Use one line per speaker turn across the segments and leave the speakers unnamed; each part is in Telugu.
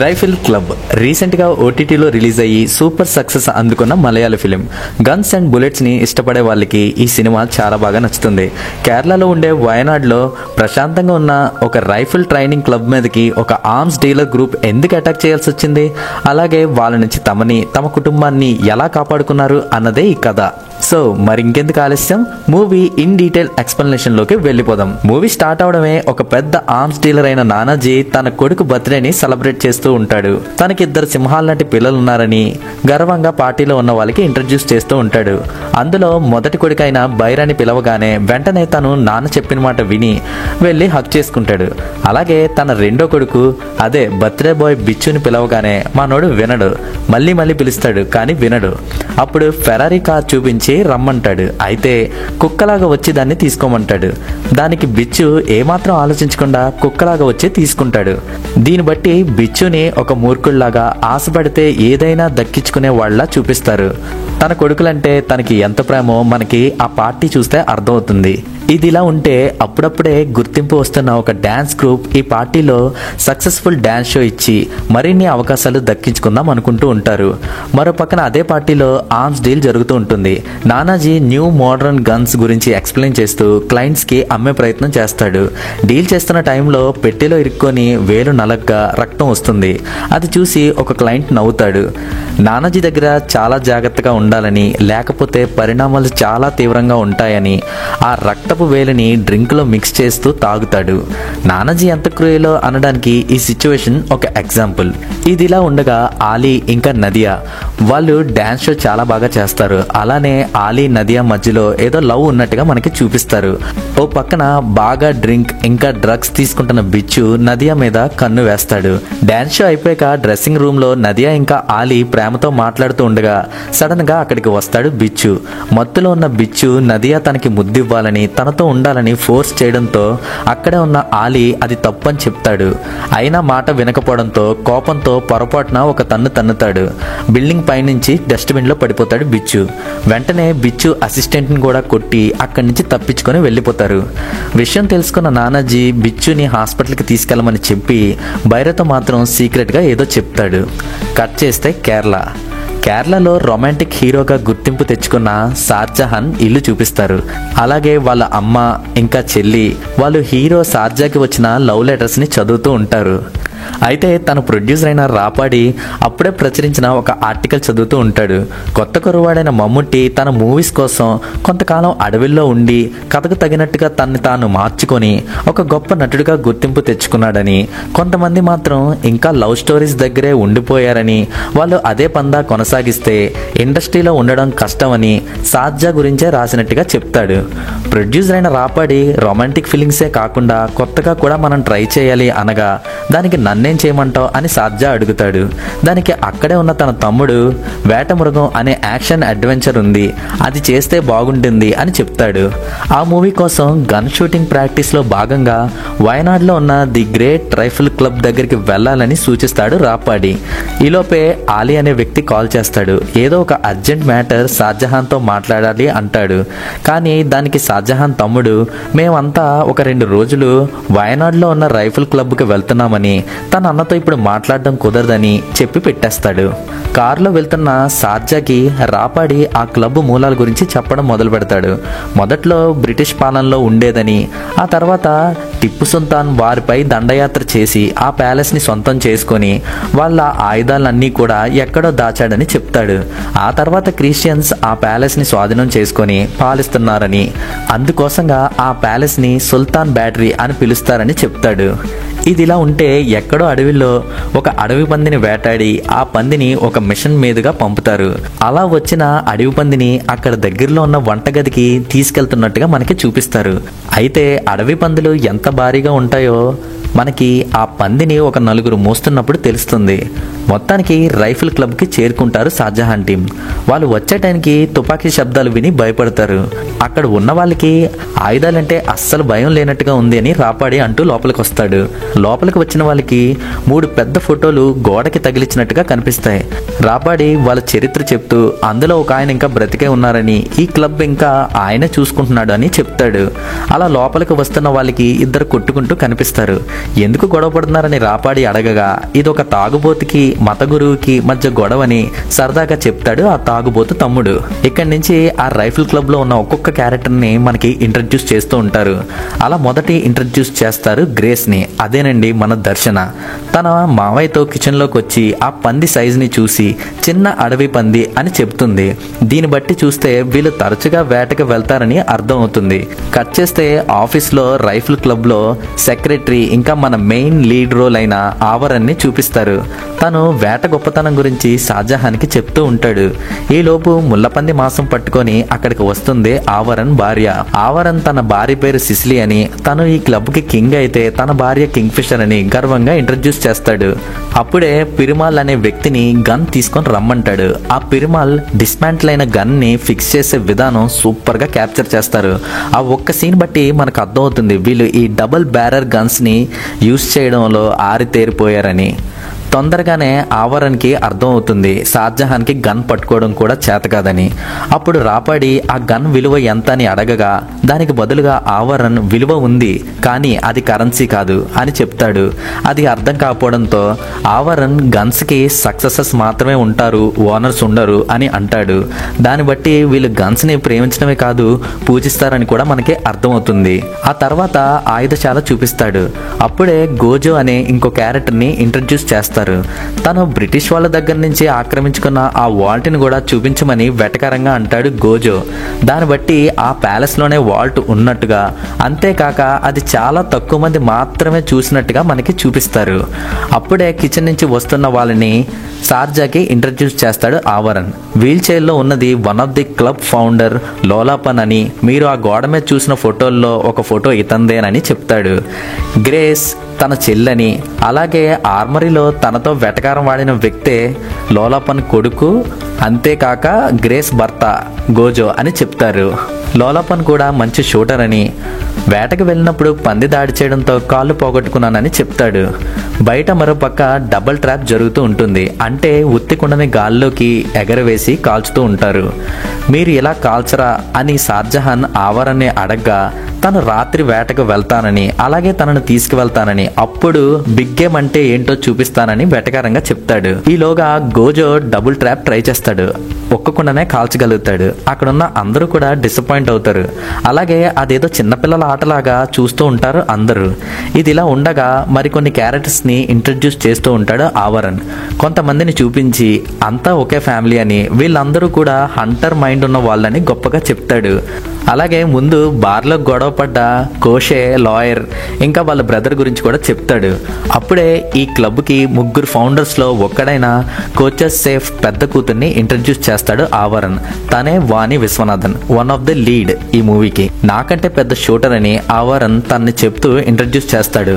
రైఫిల్ క్లబ్ రీసెంట్గా ఓటీటీలో రిలీజ్ అయ్యి సూపర్ సక్సెస్ అందుకున్న మలయాళ ఫిలిం. గన్స్ అండ్ బుల్లెట్స్ని ఇష్టపడే వాళ్ళకి ఈ సినిమా చాలా బాగా నచ్చుతుంది. కేరళలో ఉండే వయనాడ్లో ప్రశాంతంగా ఉన్న ఒక రైఫిల్ ట్రైనింగ్ క్లబ్ మీదకి ఒక ఆర్మ్స్ డీలర్ గ్రూప్ ఎందుకు అటాక్ చేయాల్సి వచ్చింది, అలాగే వాళ్ళ నుంచి తమ కుటుంబాన్ని ఎలా కాపాడుకున్నారు అన్నదే ఈ కథ. సో మరి ఇంకెందుకు ఆలస్యం, మూవీ ఇన్ డీటెయిల్ ఎక్స్ప్లెనేషన్ లోకి వెళ్ళిపోదాం. మూవీ స్టార్ట్ అవడమే ఒక పెద్ద ఆర్మ్స్ డీలర్ అయిన నానాజీ తన కొడుకు బర్త్డేని సెలబ్రేట్ చేస్తూ ఉంటాడు. తనకి 2 సింహాల లాంటి పిల్లలు ఉన్నారని గర్వంగా పార్టీలో ఉన్న వాళ్ళకి ఇంట్రడ్యూస్ చేస్తూ ఉంటాడు. అందులో మొదటి కొడుకైన బైరాని పిలవగానే వెంటనే తను నాన్న చెప్పిన మాట విని వెళ్ళి హక్ చేసుకుంటాడు. అలాగే తన రెండో కొడుకు అదే బర్త్డే బాయ్ బిచ్చుని పిలవగానే మనోడు వినడు, మళ్ళీ పిలుస్తాడు కానీ వినడు. అప్పుడు ఫెరారీ కార్ చూపించి రమ్మంటాడు. అయితే కుక్కలాగా వచ్చి దాన్ని తీసుకోమంటాడు. దానికి బిచ్చు ఏమాత్రం ఆలోచించకుండా కుక్కలాగా వచ్చి తీసుకుంటాడు. దీన్ని బట్టి బిచ్చుని ఒక మూర్ఖుల్లాగా ఆశపడితే ఏదైనా దక్కించుకునే వాళ్ళ చూపిస్తారు. తన కొడుకులంటే తనకి ఎంత ప్రేమో మనకి ఆ పార్టీ చూస్తే అర్థమవుతుంది. ఇదిలా ఉంటే అప్పుడప్పుడే గుర్తింపు వస్తున్న ఒక డ్యాన్స్ గ్రూప్ ఈ పార్టీలో సక్సెస్ఫుల్ డ్యాన్స్ షో ఇచ్చి మరిన్ని అవకాశాలు దక్కించుకుందాం అనుకుంటూ ఉంటారు. మరో పక్కన అదే పార్టీలో ఆర్మ్స్ డీల్ జరుగుతూ ఉంటుంది. నానాజీ న్యూ మోడర్న్ గన్స్ గురించి ఎక్స్ప్లెయిన్ చేస్తూ క్లయింట్స్ కి అమ్మే ప్రయత్నం చేస్తాడు. డీల్ చేస్తున్న టైంలో పెట్టెలో ఇరుక్కొని వేలు నలగ్గా రక్తం వస్తుంది. అది చూసి ఒక క్లయింట్ నవ్వుతాడు. నానాజీ దగ్గర చాలా జాగ్రత్తగా ఉండాలని, లేకపోతే పరిణామాలు చాలా తీవ్రంగా ఉంటాయని ఆ రక్తపు వేలిని డ్రింక్ లో మిక్స్ చేస్తూ తాగుతాడు. నానాజీ ఎంత క్రూయలో అనడానికి ఈ సిచ్యువేషన్ ఒక ఎగ్జాంపుల్. ఇదిలా ఉండగా ఆలీ ఇంకా నదియా వాళ్ళు డాన్స్ షో చాలా బాగా చేస్తారు. అలానే ఆలీ నదియా మధ్యలో ఏదో లవ్ ఉన్నట్టుగా మనకి చూపిస్తారు. ఓ పక్కన బాగా డ్రింక్ ఇంకా డ్రగ్స్ తీసుకుంటున్న బిచ్చు నదియా మీద కన్ను వేస్తాడు. డాన్స్ షో అయిపోయాక డ్రెస్సింగ్ రూమ్ లో నదియా ఇంకా ఆలీ ప్రేమతో మాట్లాడుతూ ఉండగా సడన్ గా అక్కడికి వస్తాడు బిచ్చు. మత్తులో ఉన్న బిచ్చు నదియా తనకి ముద్దివ్వాలని తనతో ఉండాలని ఫోర్స్ చేయడంతో అక్కడే ఉన్న ఆలీ అది తప్పని చెప్తాడు. అయినా మాట వినకపోవడంతో కోపంతో పొరపాటున ఒక తన్నుతాడు. బిల్డింగ్ పైనుంచి డస్ట్బిన్ లో పడిపోతాడు బిచ్చు. వెంటనే బిచ్చు అసిస్టెంట్ ని కూడా కొట్టి అక్కడి నుంచి తప్పించుకొని వెళ్ళిపోతారు. విషయం తెలుసుకున్న నానాజీ బిచ్చుని హాస్పిటల్కి తీసుకెళ్లమని చెప్పి బైరతో మాత్రం సీక్రెట్ గా ఏదో చెప్తాడు. కట్ చేస్తే కేరళలో రొమాంటిక్ హీరోగా గుర్తింపు తెచ్చుకున్న షాజహాన్ ఇల్లు చూపిస్తారు. అలాగే వాళ్ళ అమ్మ ఇంకా చెల్లి వాళ్ళు హీరో షాజహాన్కి వచ్చిన లవ్ లెటర్స్ ని చదువుతూ ఉంటారు. అయితే తన ప్రొడ్యూసర్ అయిన రాపాడి అప్పుడే ప్రచురించిన ఒక ఆర్టికల్ చదువుతూ ఉంటాడు. కొత్త కురవాడైన మమ్ముట్టి తన మూవీస్ కోసం కొంతకాలం అడవిలో ఉండి కథకు తగినట్టుగా తనని తాను మార్చుకొని ఒక గొప్ప నటుడిగా గుర్తింపు తెచ్చుకున్నాడని, కొంతమంది మాత్రం ఇంకా లవ్ స్టోరీస్ దగ్గరే ఉండిపోయారని, వాళ్ళు అదే పందా కొనసాగిస్తే ఇండస్ట్రీలో ఉండడం కష్టమని షాజహాన్ గురించే రాసినట్టుగా చెప్తాడు. ప్రొడ్యూసర్ అయిన రాపాడి రొమాంటిక్ ఫీలింగ్సే కాకుండా కొత్తగా కూడా మనం ట్రై చేయాలి అనగా దానికి నన్నేం చేయమంటావు అని షాజహాన్ అడుగుతాడు. దానికి అక్కడే ఉన్న తన తమ్ముడు వేటమృగం అనే యాక్షన్ అడ్వెంచర్ ఉంది, అది చేస్తే బాగుంటుంది అని చెప్తాడు. ఆ మూవీ కోసం గన్ షూటింగ్ ప్రాక్టీస్ లో భాగంగా వయనాడ్లో ఉన్న ది గ్రేట్ రైఫిల్ క్లబ్ దగ్గరికి వెళ్ళాలని సూచిస్తాడు రాపాడి. ఈలోపే ఆలీ అనే వ్యక్తి కాల్ చేస్తాడు. ఏదో ఒక అర్జెంట్ మ్యాటర్ షాజహాన్ తో మాట్లాడాలి అంటాడు. కానీ దానికి షాజహాన్ తమ్ముడు మేమంతా ఒక 2 రోజులు వయనాడ్లో ఉన్న రైఫిల్ క్లబ్కి వెళ్తున్నామని, తన అన్నతో ఇప్పుడు మాట్లాడడం కుదరదని చెప్పి పెట్టేస్తాడు. కారులో వెళ్తున్న షాజహాన్కి రాపాడి ఆ క్లబ్ మూలాల గురించి చెప్పడం మొదలు పెడతాడు. మొదట్లో బ్రిటిష్ పాలనలో ఉండేదని, ఆ తర్వాత టిప్పు సుల్తాన్ వారిపై దండయాత్ర చేసి ఆ ప్యాలెస్ ని సొంతం చేసుకొని వాళ్ళ ఆయుధాలన్నీ కూడా ఎక్కడో దాచాడని చెప్తాడు. ఆ తర్వాత క్రిస్టియన్స్ ఆ ప్యాలెస్ ని స్వాధీనం చేసుకొని పాలిస్తున్నారని, అందుకోసంగా ఆ ప్యాలెస్ ని సుల్తాన్ బ్యాటరీ అని పిలుస్తారని చెప్తాడు. ఇదిలా ఉంటే ఎక్కడో అడవిలో ఒక అడవి పందిని వేటాడి ఆ పందిని ఒక మిషన్ మీదుగా పంపుతారు. అలా వచ్చిన అడవి పందిని అక్కడ దగ్గరలో ఉన్న వంటగదికి తీసుకెళ్తున్నట్టుగా మనకి చూపిస్తారు. అయితే అడవి పందులు ఎంత భారీగా ఉంటాయో మనకి ఆ పందిని ఒక 4 మోస్తున్నప్పుడు తెలుస్తుంది. మొత్తానికి రైఫిల్ క్లబ్కి చేరుకుంటారు షాజహాన్ టీం. వాళ్ళు వచ్చే టైంకి తుపాకీ శబ్దాలు విని భయపడతారు. అక్కడ ఉన్న వాళ్ళకి ఆయుధాలంటే అస్సలు భయం లేనట్టుగా ఉంది అని రాపాడి అంటూ లోపలికి వస్తాడు. లోపలికి వచ్చిన వాళ్ళకి 3 పెద్ద ఫోటోలు గోడకి తగిలించినట్టుగా కనిపిస్తాయి. రాపాడి వాళ్ళ చరిత్ర చెప్తూ అందులో ఒక ఆయన ఇంకా బ్రతికే ఉన్నారని, ఈ క్లబ్ ఇంకా ఆయనే చూసుకుంటున్నాడు అని చెప్తాడు. అలా లోపలికి వస్తున్న వాళ్ళకి 2 కొట్టుకుంటూ కనిపిస్తారు. ఎందుకు గొడవ పడుతున్నారని రాపాడి అడగగా ఇదొక తాగుబోతుకి మత గురువుకి మధ్య గొడవని సరదాగా చెప్తాడు ఆ తాగుబోతు తమ్ముడు. ఇక్కడి నుంచి ఆ రైఫిల్ క్లబ్ లో ఉన్న ఒక్కొక్క క్యారెక్టర్ ని మనకి ఇంట్రడ్యూస్ చేస్తూ ఉంటారు. అలా మొదటి ఇంట్రడ్యూస్ చేస్తారు గ్రేస్ ని. అదేనండి మన దర్శన. తన మావయ్యతో కిచెన్ లోకి వచ్చి ఆ పంది సైజ్ ని చూసి చిన్న అడవి పంది అని చెప్తుంది. దీన్ని బట్టి చూస్తే వీళ్ళు తరచుగా వేటకు వెళ్తారని అర్థం అవుతుంది. కట్ చేస్తే ఆఫీస్ లో రైఫిల్ క్లబ్ లో సెక్రటరీ ఇంకా మన మెయిన్ లీడ్ రోల్ అయిన ఆవరణ్ ని చూపిస్తారు. తను వేట గొప్పతనం గురించి షాజహాన్ కి చెప్తూ ఉంటాడు. ఈ లోపు ముళ్ళపంది మాంసం పట్టుకొని అక్కడికి వస్తుంది ఆవరణ్ భార్య. ఆవరణ్ తన భార్య పేరు సిసిలి అని, తను ఈ క్లబ్ కి కింగ్ అయితే తన భార్య కింగ్ ఫిషర్ అని గర్వంగా ఇంట్రడ్యూస్ చేస్తాడు. అప్పుడే పిరిమాల్ అనే వ్యక్తిని గన్ తీసుకొని రమ్మంటాడు. ఆ పిరిమాల్ డిస్మాంటిల్ అయిన గన్ ని ఫిక్స్ చేసే విధానం సూపర్ గా క్యాప్చర్ చేస్తారు. ఆ ఒక్క సీన్ బట్టి మనకు అర్థమవుతుంది వీళ్ళు ఈ డబుల్ బ్యారర్ గన్స్ ని యూజ్ చేయడంలో ఆరితేరిపోయారని. తొందరగానే ఆవరణ్కి అర్థం అవుతుంది షాజహాన్కి గన్ పట్టుకోవడం కూడా చేత కాదని. అప్పుడు రాపాడి ఆ గన్ విలువ ఎంత అని అడగగా దానికి బదులుగా ఆవరణ్ విలువ ఉంది కానీ అది కరెన్సీ కాదు అని చెప్తాడు. అది అర్థం కాకపోవడంతో ఆవరణ్ గన్స్కి సక్సెసెస్ మాత్రమే ఉంటారు, ఓనర్స్ ఉండరు అని అంటాడు. దాన్ని బట్టి వీళ్ళు గన్స్ని ప్రేమించడమే కాదు పూజిస్తారని కూడా మనకి అర్థమవుతుంది. ఆ తర్వాత ఆయుధశాల చూపిస్తాడు. అప్పుడే గోజో అనే ఇంకో క్యారెక్టర్ని ఇంట్రడ్యూస్ చేస్తాడు. తను బ్రిటిష్ వాళ్ళ దగ్గర నుంచి ఆక్రమించుకున్న ఆ వాల్ట్ని కూడా చూపించమని వెటకారంగా అంటాడు గోజో. దాన్ని బట్టి ఆ ప్యాలెస్ లోనే వాల్ట్ ఉన్నట్టుగా, అంతేకాక అది చాలా తక్కువ మంది మాత్రమే చూసినట్టుగా మనకి చూపిస్తారు. అప్పుడే కిచెన్ నుంచి వస్తున్న వాళ్ళని షార్జాకి ఇంట్రడ్యూస్ చేస్తాడు ఆవరణ్. వీల్ చైర్లో ఉన్నది one of the club founder Lolappan అని, మీరు ఆ గోడ మీద చూసిన ఫోటోల్లో ఒక ఫోటో ఇతందేనని చెప్తాడు. గ్రేస్ తన చెల్లని, అలాగే ఆర్మరీలో తనతో వెటకారం వాడిన వ్యక్తే లోలాపన్ కొడుకు, అంతేకాక గ్రేస్ భర్త గోజో అని చెప్తారు. లోలాపన్ కూడా మంచి షూటర్ అని, వేటకు వెళ్ళినప్పుడు పంది దాడి చేయడంతో కాళ్ళు పోగొట్టుకున్నానని చెప్తాడు. బయట మరోపక్క డబుల్ ట్రాప్ జరుగుతూ ఉంటుంది. అంటే ఉత్తికుండని గాల్లోకి ఎగరవేసి కాల్చుతూ ఉంటారు. మీరు ఇలా కాల్చరా అని షాజహాన్ ఆవరణ్ని అడగ్గా తను రాత్రి వేటకు వెళ్తానని, అలాగే తనను తీసుకువెళ్తానని, అప్పుడు బిగ్ గేమ్ అంటే ఏంటో చూపిస్తానని వెటకారంగా చెప్తాడు. ఈలోగా గోజో డబుల్ ట్రాప్ ట్రై చేస్తాడు. ఒక్కకుండానే కాల్చగలుగుతాడు. అక్కడున్న అందరూ కూడా డిసప్పాయింట్ అవుతారు. అలాగే అదేదో చిన్నపిల్లల ఆటలాగా చూస్తూ ఉంటారు అందరూ. ఇది ఇలా ఉండగా మరికొన్ని క్యారెక్టర్స్ ని ఇంట్రడ్యూస్ చేస్తూ ఉంటాడు ఆవరణ్. కొంతమందిని చూపించి అంతా ఒకే ఫ్యామిలీ అని, వీళ్ళందరూ కూడా హంటర్ మైండ్ ఉన్న వాళ్ళని గొప్పగా చెప్తాడు. అలాగే ముందు బార్లో గొడవ పడ్డ కోషే లాయర్ ఇంకా వాళ్ళ బ్రదర్ గురించి కూడా చెప్తాడు. అప్పుడే ఈ క్లబ్కి ముగ్గురు ఫౌండర్స్లో ఒక్కడైన కోచెస్ సేఫ్ పెద్ద కూతుర్ని ఇంట్రడ్యూస్ చేస్తాడు ఆవరణ్. తనే Vani Viswanathan, one of the lead ఈ మూవీకి. నాకంటే పెద్ద షూటర్ అని ఆవరణ్ తనని చెప్తూ ఇంట్రడ్యూస్ చేస్తాడు.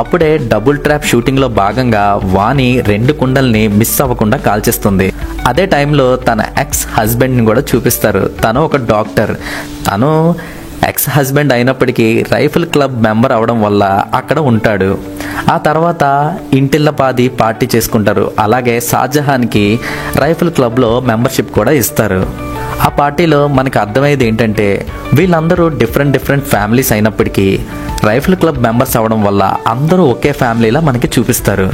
అప్పుడే డబుల్ ట్రాప్ షూటింగ్ లో భాగంగా వాణి 2 కుండల్ని మిస్ అవ్వకుండా కాల్చేస్తుంది. అదే టైంలో తన ఎక్స్ హస్బెండ్ ని కూడా చూపిస్తారు. తను ఒక డాక్టర్. తను ఎక్స్ హస్బెండ్ అయినప్పటికీ రైఫిల్ క్లబ్ మెంబర్ అవడం వల్ల అక్కడ ఉంటాడు. ఆ తర్వాత ఇంటిల్లపాది పార్టీ చేసుకుంటారు. అలాగే షాజహాన్కి రైఫిల్ క్లబ్లో మెంబర్షిప్ కూడా ఇస్తారు. ఆ పార్టీలో మనకు అర్థమయ్యేది ఏంటంటే వీళ్ళందరూ డిఫరెంట్ ఫ్యామిలీస్ అయినప్పటికీ రైఫిల్ క్లబ్ మెంబర్స్ అవడం వల్ల అందరూ ఒకే ఫ్యామిలీలా మనకి చూపిస్తారు.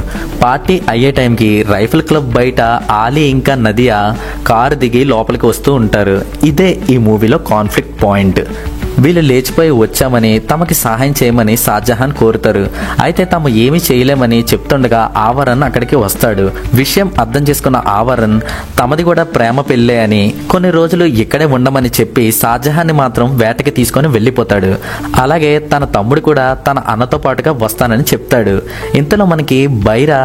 పార్టీ అయ్యే టైంకి రైఫిల్ క్లబ్ బయట ఆలీ ఇంకా నదియా కారు దిగి లోపలికి వస్తూ ఉంటారు. ఇదే ఈ మూవీలో కాన్ఫ్లిక్ట్ పాయింట్. వీళ్ళు లేచిపోయి వచ్చామని తమకి సహాయం చేయమని షాజహాన్ కోరుతారు. అయితే తాము ఏమీ చేయలేమని చెప్తుండగా ఆవరణ్ అక్కడికి వస్తాడు. విషయం అర్థం చేసుకున్న ఆవరణ్ తమది కూడా ప్రేమ పెళ్ళే అని కొన్ని రోజులు ఇక్కడే ఉండమని చెప్పి షాజహాన్ని మాత్రం వేటకి తీసుకొని వెళ్ళిపోతాడు. అలాగే తన తమ్ముడు కూడా తన అన్నతో పాటుగా వస్తానని చెప్తాడు. ఇంతలో మనకి బైరా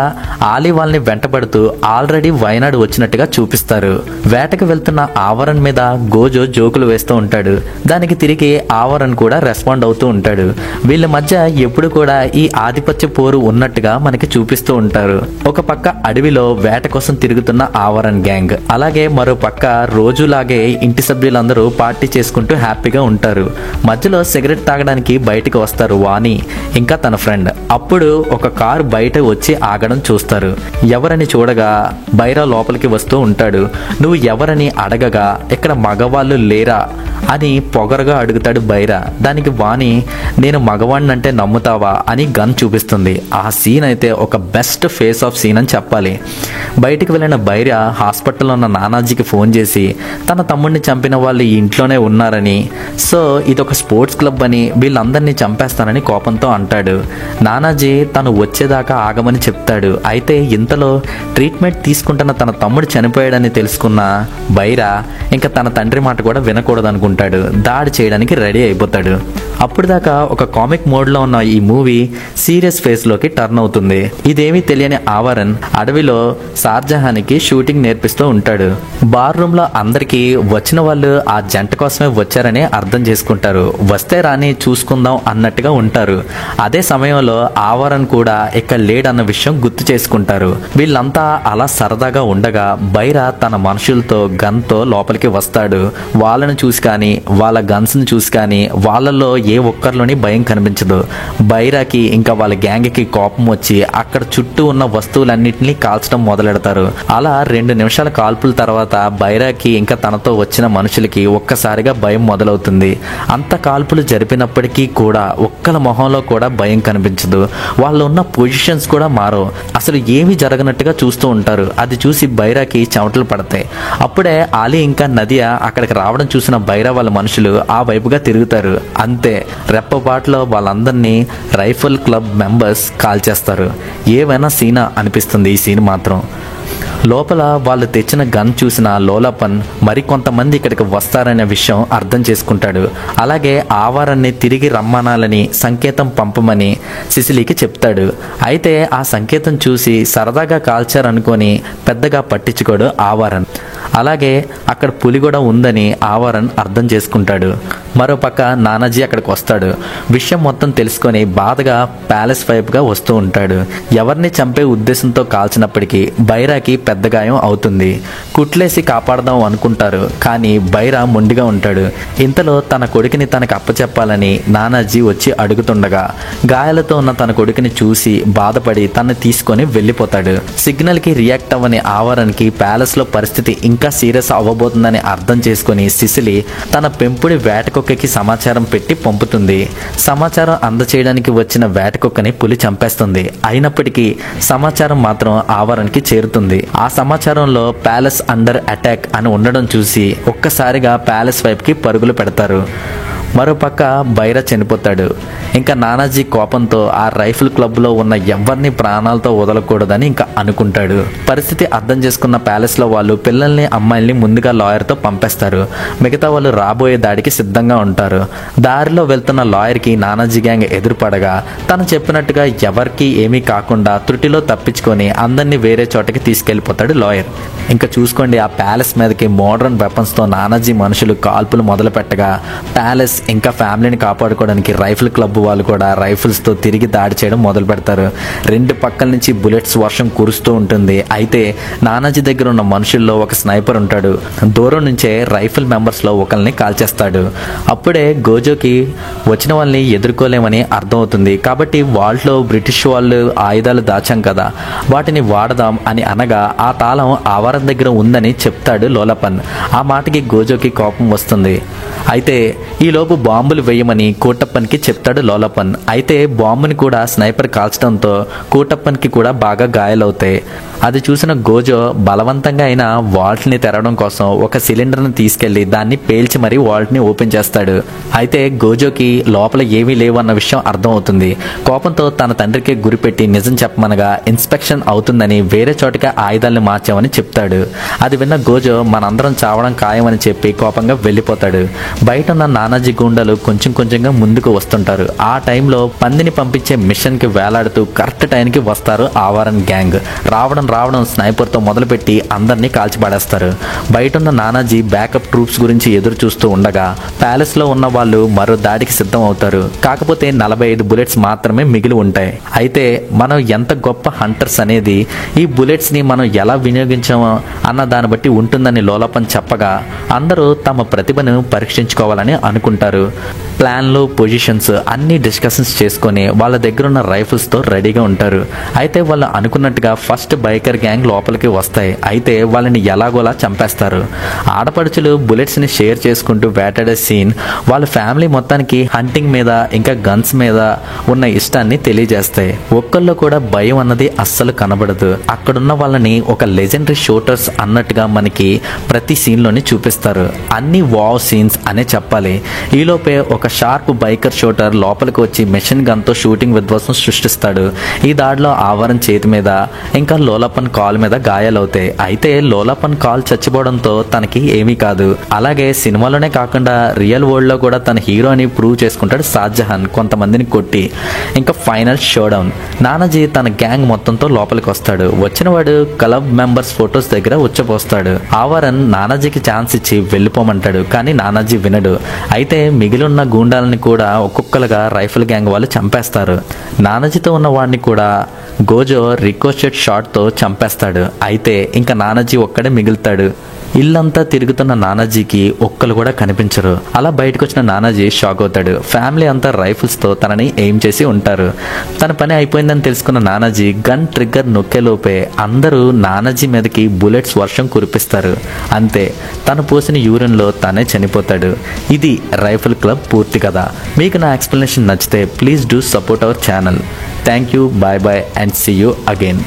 ఆలీ వాళ్ళని వెంటబడుతూ ఆల్రెడీ వయనాడు వచ్చినట్టుగా చూపిస్తారు. వేటకు వెళ్తున్న ఆవరణ్ మీద గోజో జోకులు వేస్తూ ఉంటాడు. దానికి తిరిగి ఆవరణ్ కూడా రెస్పాండ్ అవుతూ ఉంటాడు. వీళ్ళ మధ్య ఎప్పుడు కూడా ఈ ఆధిపత్య పోరు ఉన్నట్టుగా మనకి చూపిస్తూ ఉంటారు. ఒక పక్క అడవిలో వేట కోసం తిరుగుతున్న ఆవరణ్ గ్యాంగ్, అలాగే మరో పక్క రోజులాగే ఇంటి సభ్యులందరూ పార్టీ చేసుకుంటూ హ్యాపీగా ఉంటారు. మధ్యలో సిగరెట్ తాగడానికి బయటకు వస్తారు వాణి ఇంకా తన ఫ్రెండ్. అప్పుడు ఒక కారు బయట వచ్చి ఆగడం చూస్తారు. ఎవరని చూడగా బైరా లోపలికి వస్తూ ఉంటాడు. నువ్వు ఎవరని అడగగా ఇక్కడ మగవాళ్ళు లేరా అని పొగరగా అడుగుతాడు అంటాడు బైరా. దానికి వాణి నేను మగవాడినంటే నమ్ముతావా అని గన్ చూపిస్తుంది. ఆ సీన్ అయితే ఒక బెస్ట్ ఫేస్ ఆఫ్ సీన్ అని చెప్పాలి. బయటికి వెళ్ళిన బైరా హాస్పిటల్లో ఉన్న నానాజీకి ఫోన్ చేసి తన తమ్ముడిని చంపిన వాళ్ళు ఈ ఇంట్లోనే ఉన్నారని, సో ఇదొక స్పోర్ట్స్ క్లబ్ అని, వీళ్ళందరినీ చంపేస్తానని కోపంతో అంటాడు. నానాజీ తను వచ్చేదాకా ఆగమని చెప్తాడు. అయితే ఇంతలో ట్రీట్మెంట్ తీసుకుంటున్న తన తమ్ముడు చనిపోయాడని తెలుసుకున్న బైరా ఇంకా తన తండ్రి మాట కూడా వినకూడదు అనుకుంటాడు. దాడి చేయడానికి రెడీ అయిపోతాడు. అప్పుడు దాకా ఒక కామిక్ మోడ్లో ఉన్న ఈ మూవీ సీరియస్ ఫేస్లోకి టర్న్ అవుతుంది. ఇదేమీ తెలియని ఆవరణ్ అడవిలో షాజహాన్కి షూటింగ్ నేర్పిస్తూ ఉంటాడు. బార్ రూమ్లో అందరికీ వచ్చిన వాళ్ళు ఆ జంట కోసమే వచ్చారని అర్థం చేసుకుంటారు. వస్తే రాని చూసుకుందాం అన్నట్టుగా ఉంటారు. అదే సమయంలో ఆవరణ్ కూడా ఇక్కడ లేడన్న విషయం గుర్తు చేసుకుంటారు. వీళ్ళంతా అలా సరదాగా ఉండగా బైరా తన మనుషులతో గన్తో లోపలికి వస్తాడు. వాళ్ళను చూసి కానీ వాళ్ళ గన్స్ని చూసి కానీ వాళ్ళల్లో ఏ ఒక్కరిలోని భయం కనిపించదు. బైరాకి ఇంకా వాళ్ళ గ్యాంగ్కి కోపం వచ్చి అక్కడ చుట్టూ ఉన్న వస్తువులన్నింటినీ కాల్చడం మొదలెడతారు. అలా 2 నిమిషాల కాల్పుల తర్వాత బైరాకి ఇంకా తనతో వచ్చిన మనుషులకి ఒక్కసారిగా భయం మొదలవుతుంది. అంత కాల్పులు జరిపినప్పటికీ కూడా ఒక్కల మొహంలో కూడా భయం కనిపించదు. వాళ్ళు ఉన్న పొజిషన్స్ కూడా మారవు. అసలు ఏమీ జరగనట్టుగా చూస్తూ ఉంటారు. అది చూసి బైరాకి చెమటలు పడతాయి. అప్పుడే ఆలీ ఇంకా నదియా అక్కడికి రావడం చూసిన బైరా వాళ్ళ మనుషులు ఆ వైపుగా తిరుగుతారు. అంతే, రెప్పపాట్లో వాళ్ళందరినీ రైఫిల్ క్లబ్ మెంబర్స్ కాల్చేస్తారు. ఏమైనా సీనా అనిపిస్తుంది ఈ సీన్ మాత్రం. లోపల వాళ్ళు తెచ్చిన గన్ చూసిన లోలపన్ మరికొంతమంది ఇక్కడికి వస్తారనే విషయం అర్థం చేసుకుంటాడు. అలాగే ఆవారాన్ని తిరిగి రమ్మనాలని సంకేతం పంపమని సిసిలీకి చెప్తాడు. అయితే ఆ సంకేతం చూసి సరదాగా కాల్చారనుకొని పెద్దగా పట్టించుకోడు ఆవారన్. అలాగే అక్కడ పులి కూడా ఉందని ఆవరణ్ అర్థం చేసుకుంటాడు. మరోపక్క నానాజీ అక్కడికి వస్తాడు. విషయం మొత్తం తెలుసుకొని బాధగా ప్యాలెస్ వైపుగా వస్తూ ఉంటాడు. ఎవరిని చంపే ఉద్దేశంతో కాల్చినప్పటికీ బైరాకి పెద్ద గాయం అవుతుంది. కుట్లేసి కాపాడదాం అనుకుంటారు, కానీ బైరా మొండిగా ఉంటాడు. ఇంతలో తన కొడుకుని తనకు అప్పచెప్పాలని నానాజీ వచ్చి అడుగుతుండగా గాయాలతో ఉన్న తన కొడుకుని చూసి బాధపడి తనని తీసుకొని వెళ్ళిపోతాడు. సిగ్నల్కి రియాక్ట్ అవ్వని ఆవరణకి ప్యాలెస్లో పరిస్థితి ఇంకా సీరియస్ అవ్వబోతుందని అర్థం చేసుకుని సిసిలి తన పెంపుడి వేటకుక్కకి సమాచారం పెట్టి పంపుతుంది. సమాచారం అందచేయడానికి వచ్చిన వేటకుక్కని పులి చంపేస్తుంది. అయినప్పటికీ సమాచారం మాత్రం ఆవరణకి చేరుతుంది. ఆ సమాచారంలో ప్యాలెస్ అండర్ అటాక్ అని ఉండడం చూసి ఒక్కసారిగా ప్యాలెస్ వైపుకి పరుగులు పెడతారు. మరోపక్క బైరా చనిపోతాడు. ఇంకా నానాజీ కోపంతో ఆ రైఫిల్ క్లబ్లో ఉన్న ఎవరిని ప్రాణాలతో వదలకూడదని ఇంకా అనుకుంటాడు. పరిస్థితి అర్థం చేసుకున్న ప్యాలెస్లో వాళ్ళు పిల్లల్ని అమ్మాయిల్ని ముందుగా లాయర్తో పంపేస్తారు. మిగతా వాళ్ళు రాబోయే దాడికి సిద్ధంగా ఉంటారు. దారిలో వెళ్తున్న లాయర్కి నానాజీ గ్యాంగ్ ఎదురుపడగా తను చెప్పినట్టుగా ఎవరికి ఏమీ కాకుండా త్రుటిలో తప్పించుకొని అందరినీ వేరే చోటకి తీసుకెళ్లిపోతాడు లాయర్. ఇంకా చూసుకోండి, ఆ ప్యాలెస్ మీదకి మోడర్న్ వెపన్స్తో నానాజీ మనుషులు కాల్పులు మొదలు పెట్టగా ప్యాలెస్ ఇంకా ఫ్యామిలీని కాపాడుకోవడానికి రైఫిల్ క్లబ్ వాళ్ళు కూడా రైఫిల్స్తో తిరిగి దాడి చేయడం మొదలు పెడతారు. 2 పక్కల నుంచి బుల్లెట్స్ వర్షం కురుస్తూ ఉంటుంది. అయితే నానాజీ దగ్గర ఉన్న మనుషుల్లో ఒక స్నైపర్ ఉంటాడు. దూరం నుంచే రైఫిల్ మెంబర్స్లో ఒకరిని కాల్చేస్తాడు. అప్పుడే గోజోకి వచ్చిన వాళ్ళని ఎదుర్కోలేమని అర్థమవుతుంది. కాబట్టి వాళ్లో బ్రిటిష్ వాళ్ళు ఆయుధాలు దాచాం కదా, వాటిని వాడదాం అని అనగా ఆ తాళం ఆవరణ దగ్గర ఉందని చెప్తాడు లోలపన్. ఆ మాటకి గోజోకి కోపం వస్తుంది. అయితే ఈలోపు బాంబులు వేయమని కూటప్పన్కి చెప్తాడు లోలపన్. అయితే బాంబుని కూడా స్నైపర్ కాల్చడంతో కూటప్పన్కి కూడా బాగా గాయాలవుతాయి. అది చూసిన గోజో బలవంతంగా అయిన వాల్ట్ని తెరవడం కోసం ఒక సిలిండర్ని తీసుకెళ్లి దాన్ని పేల్చి మరీ వాల్ట్ని ఓపెన్ చేస్తాడు. అయితే గోజోకి లోపల ఏమీ లేవు అన్న విషయం అర్థమవుతుంది. కోపంతో తన తండ్రికి గురిపెట్టి నిజం చెప్పమనగా ఇన్స్పెక్షన్ అవుతుందని వేరే చోటికి ఆయుధాలను మార్చామని చెప్తాడు. అది విన్న గోజో మనందరం చావడం ఖాయమని చెప్పి కోపంగా వెళ్ళిపోతాడు. బయట ఉన్న నానాజీ గుండాలు కొంచెం కొంచెంగా ముందుకు వస్తుంటారు. ఆ టైంలో పందిని పంపించే మిషన్కి వేలాడుతూ కరెక్ట్ టైంకి వస్తారు ఆవరణ్ గ్యాంగ్. రావడం స్నైపర్తో మొదలుపెట్టి అందరినీ కాల్చిపడేస్తారు. బయట ఉన్న నానాజీ బ్యాకప్ ట్రూప్స్ గురించి ఎదురు చూస్తూ ఉండగా ప్యాలెస్లో ఉన్న వాళ్ళు మరో దాడికి సిద్ధం అవుతారు. కాకపోతే 45 బుల్లెట్స్ మాత్రమే మిగిలి ఉంటాయి. అయితే మనం ఎంత గొప్ప హంటర్స్ అనేది ఈ బుల్లెట్స్ని మనం ఎలా వినియోగించామో అన్న దాన్ని బట్టి ఉంటుందని లోలపన్ చెప్పగా అందరూ తమ ప్రతిభను పరీక్షించుకోవాలని అనుకుంటారు. ఉంటారు. ప్లాన్లు, పొజిషన్స్ అన్ని డిస్కషన్స్ చేసుకొని వాళ్ళ దగ్గర ఉన్న రైఫిల్స్తో రెడీగా ఉంటారు. అయితే వాళ్ళు అనుకున్నట్టుగా ఫస్ట్ బైకర్ గ్యాంగ్ లోపలికి వస్తాయి. అయితే వాళ్ళని ఎలాగోలా చంపేస్తారు. ఆడపడుచులు బుల్లెట్స్ని షేర్ చేసుకుంటూ వేటాడే సీన్ వాళ్ళ ఫ్యామిలీ మొత్తానికి హంటింగ్ మీద ఇంకా గన్స్ మీద ఉన్న ఇష్టాన్ని తెలియజేస్తాయి. ఒక్కళ్ళు కూడా భయం అన్నది అస్సలు కనబడదు. అక్కడున్న వాళ్ళని ఒక లెజెండరీ షూటర్స్ అన్నట్టుగా మనకి ప్రతి సీన్లోని చూపిస్తారు. అన్ని వావ్ సీన్స్ అనే చెప్పాలి. ఈలోపే ఒక షార్ప్ బైకర్ షూటర్ లోపలికి వచ్చి మెషిన్ గన్తో షూటింగ్ విధ్వంసం సృష్టిస్తాడు. ఈ దాడిలో ఆవరణ చేతి మీద ఇంకా లోలపన్ కాల్ మీద గాయాలవుతాయి. అయితే లోలపన్ కాల్ చచ్చిపోవడంతో తనకి ఏమీ కాదు. అలాగే సినిమాలోనే కాకుండా రియల్ వరల్డ్ లో కూడా తన హీరోని ప్రూవ్ చేసుకుంటాడు షాజహాన్ కొంతమందిని కొట్టి. ఇంకా ఫైనల్ షోడౌన్ నానాజీ తన గ్యాంగ్ మొత్తంతో లోపలికి వస్తాడు. వచ్చిన వాడు క్లబ్ మెంబర్స్ ఫొటోస్ దగ్గర ఉచ్చపోస్తాడు. ఆవరన్ నానాజీకి ఛాన్స్ ఇచ్చి వెళ్ళిపోమంటాడు. కానీ నానాజీ వినడు. అయితే మిగిలిన గూండాలని కూడా ఒక్కొక్కలుగా రైఫిల్ గ్యాంగ్ వాళ్ళు చంపేస్తారు. నానాజీతో ఉన్న వాడిని కూడా గోజో రికోషెట్ షాట్తో చంపేస్తాడు. అయితే ఇంకా నానాజీ ఒక్కడే మిగులుతాడు. ఇల్లంతా తిరుగుతున్న నానాజీకి ఒక్కరు కూడా కనిపించరు. అలా బయటకు వచ్చిన నానాజీ షాక్ అవుతాడు. ఫ్యామిలీ అంతా రైఫిల్స్తో తనని ఎయిమ్ చేసి ఉంటారు. తన పని అయిపోయిందని తెలుసుకున్న నానాజీ గన్ ట్రిగ్గర్ నొక్కేలోపే అందరూ నానాజీ మీదకి బుల్లెట్స్ వర్షం కురిపిస్తారు. అంతే, తను పోసిన యూరిన్లో తనే చనిపోతాడు. ఇది రైఫిల్ క్లబ్ పూర్తి కథ. మీకు నా ఎక్స్ప్లెనేషన్ నచ్చితే please do support our channel. Thank you, bye bye and see you again.